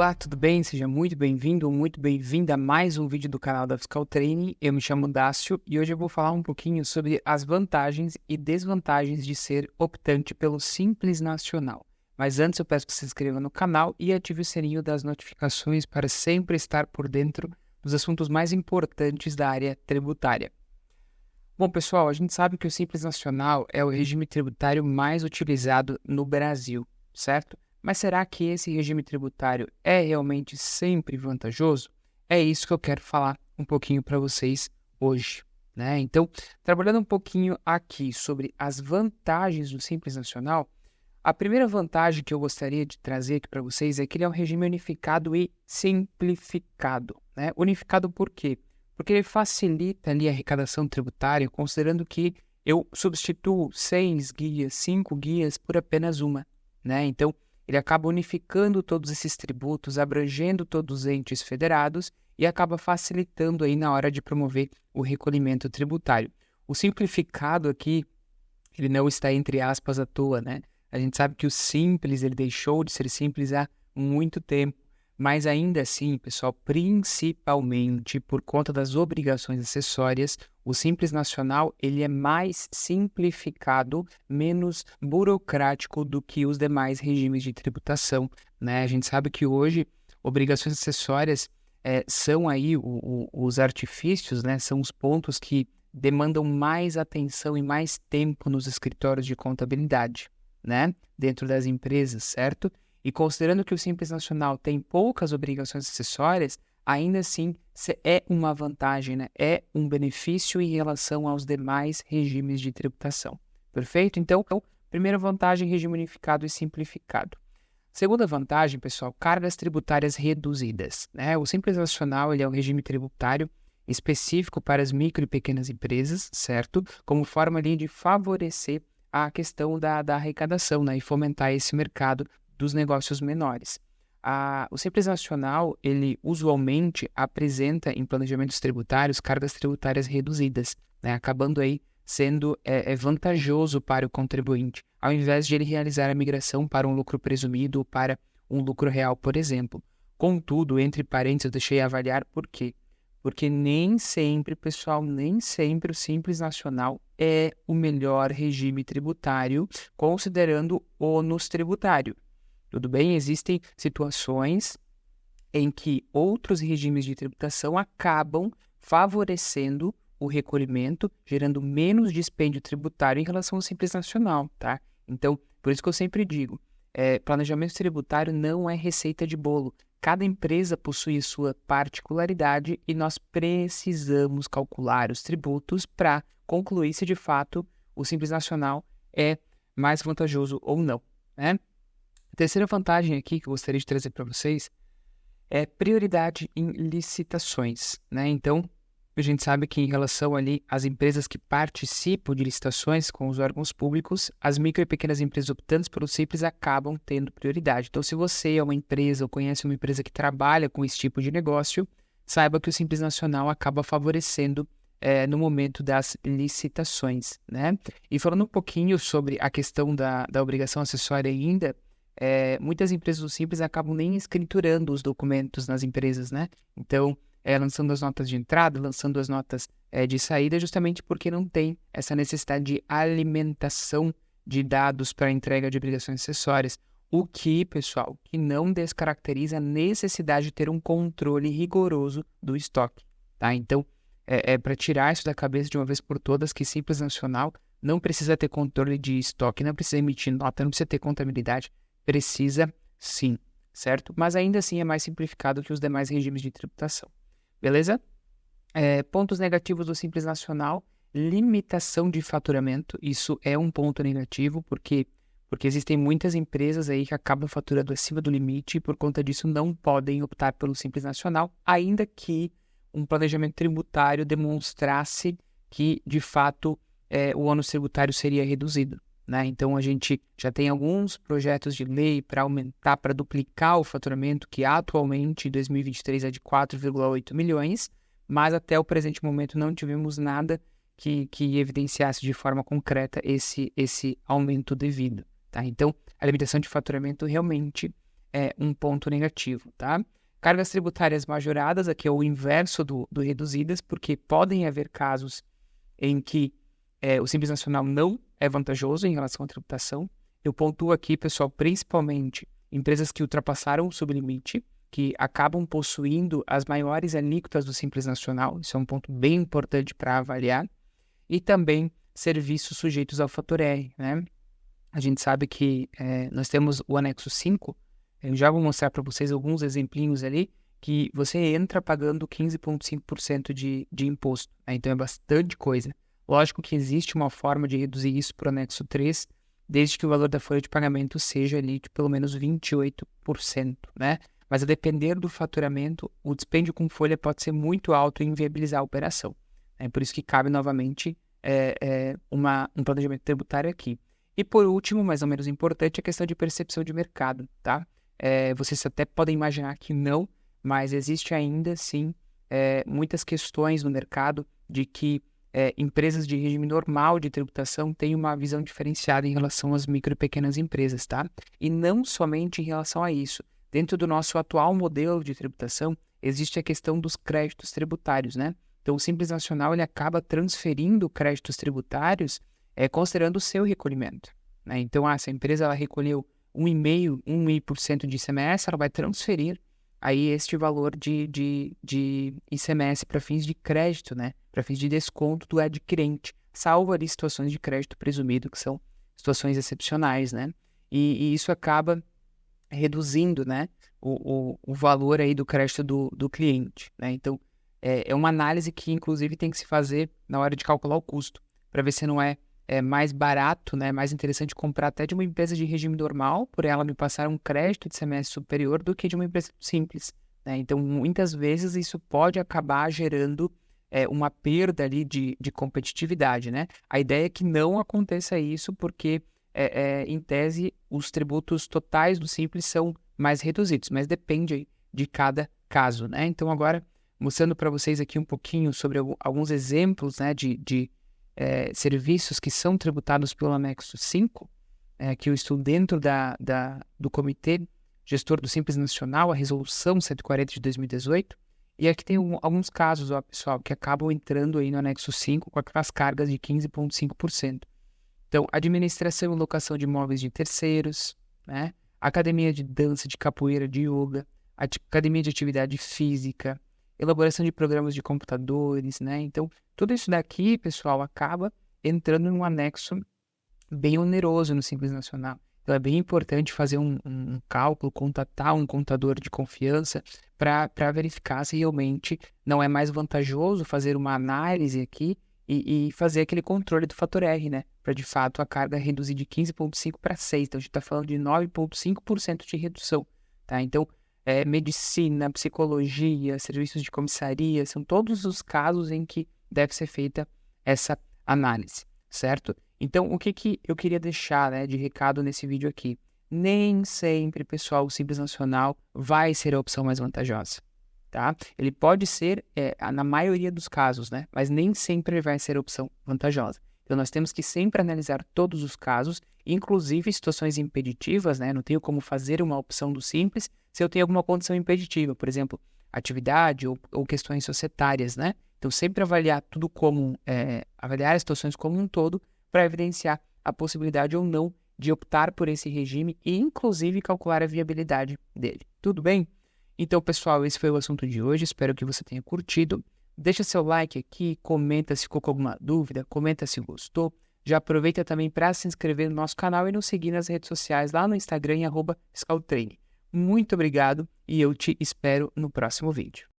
Olá, tudo bem? Seja muito bem-vindo ou muito bem-vinda a mais um vídeo do canal da Fiscal Training. Eu me chamo Dácio e hoje eu vou falar um pouquinho sobre as vantagens e desvantagens de ser optante pelo Simples Nacional. Mas antes eu peço que se inscreva no canal e ative o sininho das notificações para sempre estar por dentro dos assuntos mais importantes da área tributária. Bom, pessoal, a gente sabe que o Simples Nacional é o regime tributário mais utilizado no Brasil, certo? Mas será que esse regime tributário é realmente sempre vantajoso? É isso que eu quero falar um pouquinho para vocês hoje, né? Então, trabalhando um pouquinho aqui sobre as vantagens do Simples Nacional, a primeira vantagem que eu gostaria de trazer aqui para vocês é que ele é um regime unificado e simplificado, né? Unificado por quê? Porque ele facilita ali a arrecadação tributária, considerando que eu substituo 6 guias, 5 guias por apenas uma, né? Então, ele acaba unificando todos esses tributos, abrangendo todos os entes federados e acaba facilitando aí na hora de promover o recolhimento tributário. O simplificado aqui, ele não está entre aspas à toa, né? A gente sabe que o simples, ele deixou de ser simples há muito tempo, mas ainda assim, pessoal, principalmente por conta das obrigações acessórias, o Simples Nacional ele é mais simplificado, menos burocrático do que os demais regimes de tributação, né? A gente sabe que hoje obrigações acessórias são aí os artifícios, né? São os pontos que demandam mais atenção e mais tempo nos escritórios de contabilidade, né? Dentro das empresas, certo? E considerando que o Simples Nacional tem poucas obrigações acessórias, ainda assim é uma vantagem, né? É um benefício em relação aos demais regimes de tributação. Perfeito? Então, primeira vantagem, regime unificado e simplificado. Segunda vantagem, pessoal, cargas tributárias reduzidas, né? O Simples Nacional ele é um regime tributário específico para as micro e pequenas empresas, certo? Como forma ali de favorecer a questão da arrecadação, né? E fomentar esse mercado dos negócios menores. O Simples Nacional, ele usualmente apresenta em planejamentos tributários cargas tributárias reduzidas, né? Acabando aí sendo vantajoso para o contribuinte, ao invés de ele realizar a migração para um lucro presumido ou para um lucro real, por exemplo. Contudo, entre parênteses, eu deixei avaliar por quê. Porque nem sempre, pessoal, nem sempre o Simples Nacional é o melhor regime tributário, considerando o ônus tributário. Tudo bem? Existem situações em que outros regimes de tributação acabam favorecendo o recolhimento, gerando menos dispêndio tributário em relação ao Simples Nacional, tá? Então, por isso que eu sempre digo, planejamento tributário não é receita de bolo. Cada empresa possui sua particularidade e nós precisamos calcular os tributos para concluir se de fato o Simples Nacional é mais vantajoso ou não, né? A terceira vantagem aqui que eu gostaria de trazer para vocês é prioridade em licitações, né? Então, a gente sabe que em relação ali às empresas que participam de licitações com os órgãos públicos, as micro e pequenas empresas optantes pelo Simples acabam tendo prioridade. Então, se você é uma empresa ou conhece uma empresa que trabalha com esse tipo de negócio, saiba que o Simples Nacional acaba favorecendo no momento das licitações, né? E falando um pouquinho sobre a questão da obrigação acessória ainda, muitas empresas do Simples acabam nem escriturando os documentos nas empresas, né? Então, lançando as notas de entrada, lançando as notas de saída, justamente porque não tem essa necessidade de alimentação de dados para entrega de obrigações acessórias. O que, pessoal, que não descaracteriza a necessidade de ter um controle rigoroso do estoque, tá? Então, para tirar isso da cabeça de uma vez por todas que Simples Nacional não precisa ter controle de estoque, não precisa emitir nota, não precisa ter contabilidade, precisa sim, certo? Mas ainda assim é mais simplificado que os demais regimes de tributação. Beleza? Pontos negativos do Simples Nacional, limitação de faturamento. Isso é um ponto negativo, porque existem muitas empresas aí que acabam faturando acima do limite e por conta disso não podem optar pelo Simples Nacional, ainda que um planejamento tributário demonstrasse que, de fato, o ônus tributário seria reduzido, né? Então, a gente já tem alguns projetos de lei para aumentar, para duplicar o faturamento, que atualmente, em 2023, é de 4,8 milhões, mas até o presente momento não tivemos nada que evidenciasse de forma concreta esse aumento devido, tá? Então, a limitação de faturamento realmente um ponto negativo, tá? Cargas tributárias majoradas, aqui é o inverso do reduzidas, porque podem haver casos em que o Simples Nacional não é vantajoso em relação à tributação. Eu pontuo aqui, pessoal, principalmente empresas que ultrapassaram o sublimite, que acabam possuindo as maiores alíquotas do Simples Nacional. Isso é um ponto bem importante para avaliar. E também serviços sujeitos ao fator R, né? A gente sabe que nós temos o anexo 5. Eu já vou mostrar para vocês alguns exemplinhos ali, que você entra pagando 15,5% de imposto, né? Então é bastante coisa. Lógico que existe uma forma de reduzir isso para o anexo 3, desde que o valor da folha de pagamento seja ali de pelo menos 28%, né? Mas a depender do faturamento, o dispêndio com folha pode ser muito alto e inviabilizar a operação. É por isso que cabe novamente um planejamento tributário aqui. E por último, mais ou menos importante, a questão de percepção de mercado, tá? Vocês até podem imaginar que não, mas existe ainda, sim, muitas questões no mercado de que empresas de regime normal de tributação têm uma visão diferenciada em relação às micro e pequenas empresas, tá? E não somente em relação a isso. Dentro do nosso atual modelo de tributação, existe a questão dos créditos tributários, né? Então, o Simples Nacional ele acaba transferindo créditos tributários considerando o seu recolhimento, né? Então, se a empresa ela recolheu 1,5% de ICMS, ela vai transferir aí este valor de ICMS para fins de crédito, né? Para fins de desconto do adquirente, salvo ali situações de crédito presumido, que são situações excepcionais, né? E isso acaba reduzindo, né, o valor aí do crédito do cliente, né? Então, é uma análise que, inclusive, tem que se fazer na hora de calcular o custo, para ver se não é mais barato, né, mais interessante comprar até de uma empresa de regime normal, por ela me passar um crédito de ICMS superior do que de uma empresa simples, né? Então, muitas vezes, isso pode acabar gerando uma perda ali de competitividade, né? A ideia é que não aconteça isso, porque em tese, os tributos totais do Simples são mais reduzidos, mas depende aí de cada caso, né? Então, agora, mostrando para vocês aqui um pouquinho sobre alguns exemplos, né, de serviços que são tributados pelo anexo 5, que eu estou dentro do Comitê Gestor do Simples Nacional, a Resolução 140 de 2018, e aqui tem alguns casos, ó, pessoal, que acabam entrando aí no anexo 5 com aquelas cargas de 15,5%. Então, administração e locação de imóveis de terceiros, né? Academia de dança, de capoeira, de yoga, academia de atividade física, elaboração de programas de computadores, né? Então, tudo isso daqui, pessoal, acaba entrando num anexo bem oneroso no Simples Nacional. Então, é bem importante fazer um cálculo, contatar um contador de confiança para verificar se realmente não é mais vantajoso fazer uma análise aqui e fazer aquele controle do fator R, né? Para, de fato, a carga reduzir de 15,5% para 6%. Então, a gente está falando de 9,5% de redução, tá? Então, medicina, psicologia, serviços de comissaria, são todos os casos em que deve ser feita essa análise, certo? Então, o que eu queria deixar, né, de recado nesse vídeo aqui? Nem sempre, pessoal, o Simples Nacional vai ser a opção mais vantajosa, tá? Ele pode ser, na maioria dos casos, né? Mas nem sempre vai ser a opção vantajosa. Então, nós temos que sempre analisar todos os casos, inclusive situações impeditivas, né? Não tenho como fazer uma opção do Simples se eu tenho alguma condição impeditiva, por exemplo, atividade ou questões societárias, né? Então, sempre avaliar tudo como, avaliar as situações como um todo para evidenciar a possibilidade ou não de optar por esse regime e, inclusive, calcular a viabilidade dele. Tudo bem? Então, pessoal, esse foi o assunto de hoje. Espero que você tenha curtido. Deixa seu like aqui, comenta se ficou com alguma dúvida, comenta se gostou. Já aproveita também para se inscrever no nosso canal e nos seguir nas redes sociais, lá no Instagram, @fiscaltraine. Muito obrigado e eu te espero no próximo vídeo.